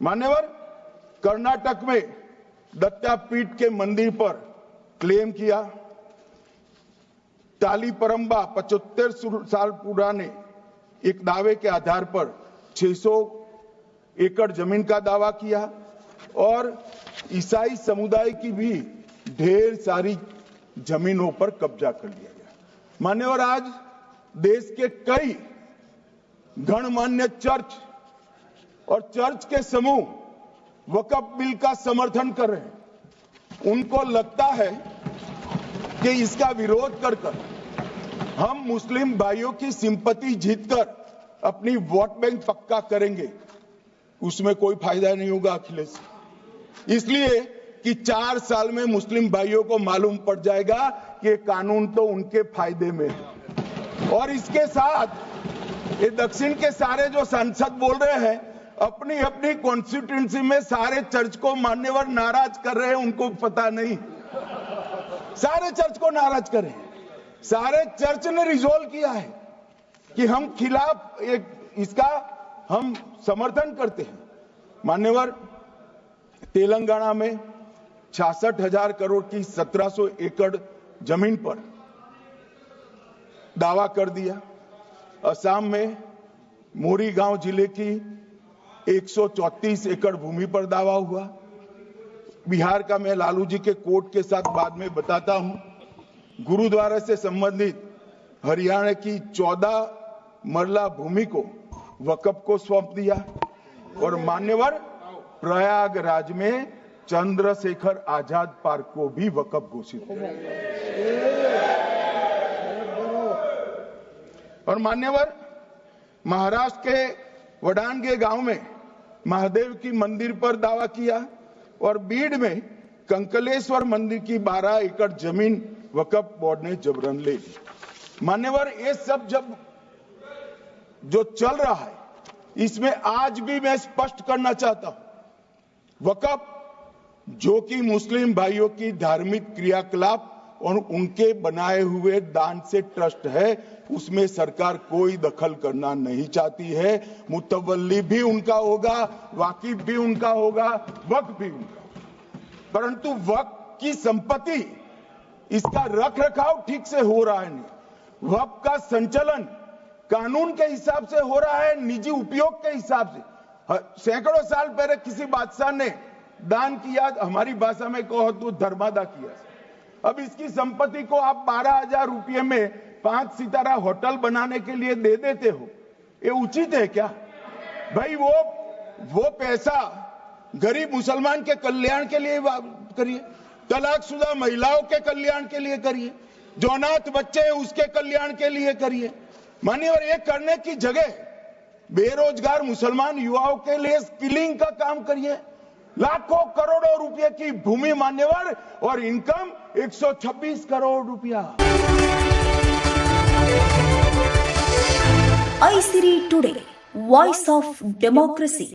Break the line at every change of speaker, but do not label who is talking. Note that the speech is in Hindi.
मान्यवर, कर्नाटक में दत्तापीठ के मंदिर पर क्लेम किया, तालीपरंबा 75 साल पुराने एक दावे के आधार पर 600 एकड़ जमीन का दावा किया और ईसाई समुदाय की भी ढेर सारी जमीनों पर कब्जा कर लिया गया। मान्यवर, आज देश के कई गणमान्य चर्च और चर्च के समूह वक्फ बिल का समर्थन कर रहे हैं। उनको लगता है कि इसका विरोध कर हम मुस्लिम भाइयों की सिंपैथी जीतकर अपनी वोट बैंक पक्का करेंगे। उसमें कोई फायदा नहीं होगा अखिलेश, इसलिए कि 4 साल में मुस्लिम भाइयों को मालूम पड़ जाएगा कि ये कानून तो उनके फायदे में है। और इसके साथ ये दक्षिण के सारे जो सांसद बोल रहे हैं, अपनी अपनी कॉन्स्टिट्यूएंसी में सारे चर्च को मान्यवर नाराज कर रहे हैं। उनको पता नहीं, सारे चर्च को नाराज कर रहे हैं। सारे चर्च ने रिजोल्व किया है कि हम खिलाफ इसका हम समर्थन करते हैं। मान्यवर, तेलंगाना में 66,000 करोड़ की 1700 एकड़ जमीन पर दावा कर दिया। असम में मोरीगांव जिले की 134 एकड़ भूमि पर दावा हुआ। बिहार का मैं लालू जी के कोर्ट के साथ बाद में बताता हूं। गुरुद्वारा से संबंधित हरियाणा की 14 मरला भूमि को वक्फ को सौंप दिया। और मान्यवर, प्रयागराज में चंद्रशेखर आजाद पार्क को भी वक्फ घोषित किया। और मान्यवर, महाराष्ट्र के वडानगे गांव में महादेव की मंदिर पर दावा किया और बीड में कंकलेश्वर मंदिर की 12 एकड़ जमीन वक्फ बोर्ड ने जबरन ले ली। मान्यवर, ये सब जब जो चल रहा है, इसमें आज भी मैं स्पष्ट करना चाहता हूं, वक्फ जो कि मुस्लिम भाइयों की धार्मिक क्रियाकलाप और उनके बनाए हुए दान से ट्रस्ट है, उसमें सरकार कोई दखल करना नहीं चाहती है। मुतवल्ली भी उनका होगा, वाकिफ भी उनका होगा, वक्फ भी उनका होगा। परंतु वक्फ की संपत्ति, इसका रख रखाव ठीक से हो रहा है नहीं। वक्फ का संचालन कानून के हिसाब से हो रहा है, निजी उपयोग के हिसाब से। सैकड़ों साल पहले किसी बादशाह ने दान किया, हमारी भाषा में कहो तो धर्मादा किया। अब इसकी संपत्ति को आप 12,000 रुपये में 5 सितारा होटल बनाने के लिए दे देते हो, ये उचित है क्या भाई? वो पैसा गरीब मुसलमान के कल्याण के लिए करिए, तलाकशुदा महिलाओं के कल्याण के लिए करिए, जो अनाथ बच्चे हैं उसके कल्याण के लिए करिए। मान्यवर, ये करने की जगह बेरोजगार मुसलमान युवाओं के लिए स्किलिंग का काम करिए। लाखों करोड़ों रुपए की भूमि मान्यवर, और इनकम 126 करोड़ रुपया।
iSiri Today, Voice of Democracy।